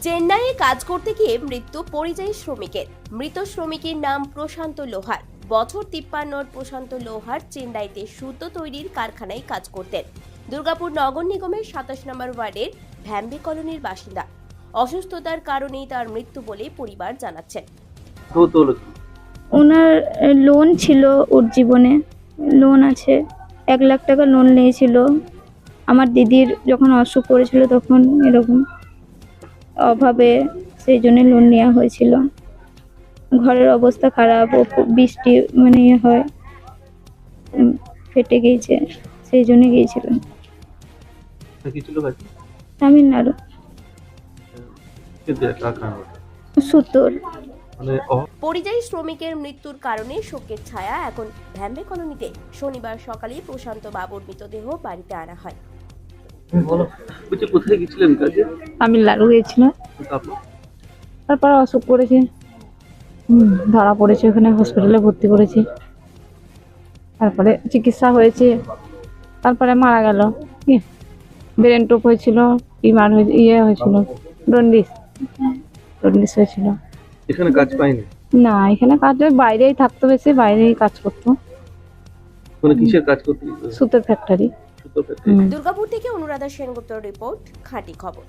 চেন্নাইয়ে কাজ করতে গিয়ে মৃত্যু পরিযায়ী শ্রমিকের। মৃত শ্রমিকের নাম প্রশান্ত লোহার। বছর 53 প্রশান্ত লোহার চেন্নাইতে সুতো তৈরির কারখানায় কাজ করতেন। দুর্গাপুর নগর নিগমের 27 নম্বর ওয়ার্ডের ভ্যাম্বে কলোনির বাসিন্দা। অসুস্থতার কারণেই তার মৃত্যু বলে পরিবার জানাচ্ছেন। ওনার লোন ছিল, ওর জীবনে লোন আছে, 1 লাখ টাকা লোন নিয়েছিল। আমার দিদির যখন অসুখ করেছিল তখন এরকম অভাবে সেই জন্য লোন নেওয়া হয়েছিল। ঘরের অবস্থা খারাপ, ও বৃষ্টি হয়, ফেটে গিয়েছে, সেই জন্য গিয়েছিলেন তামিলনাড়ু সুতোর। পরিযায়ী শ্রমিকের মৃত্যুর কারণে শোকের ছায়া এখন ভ্যাম্বে কলোনিতে। শনিবার সকালে প্রশান্ত বাবুর মৃতদেহ বাড়িতে আনা হয়। কোথায় গেছিলেন কাজে? তামিলনাড়ু গিয়েছিল, তারপরে অসুখ করেছে, ধরা পড়েছে, ওখানে হসপিটালে ভর্তি করেছে, তারপরে চিকিৎসা হয়েছে, তারপরে মারা গেল। ব্রেন টোপ হয়েছিল, টিমার হয়েছিল, জন্ডিস হয়েছিল। এখানে কাজ পাইনি? না, এখানে কাজ বাইরেই থাকতো, বেশি বাইরেই কাজ করতো। মানে কিসের কাজ করতে? সুতোর ফ্যাক্টরি। দুর্গাপুর থেকে অনুরাধা সেনগুপ্তর রিপোর্ট, খাঁটি খবর।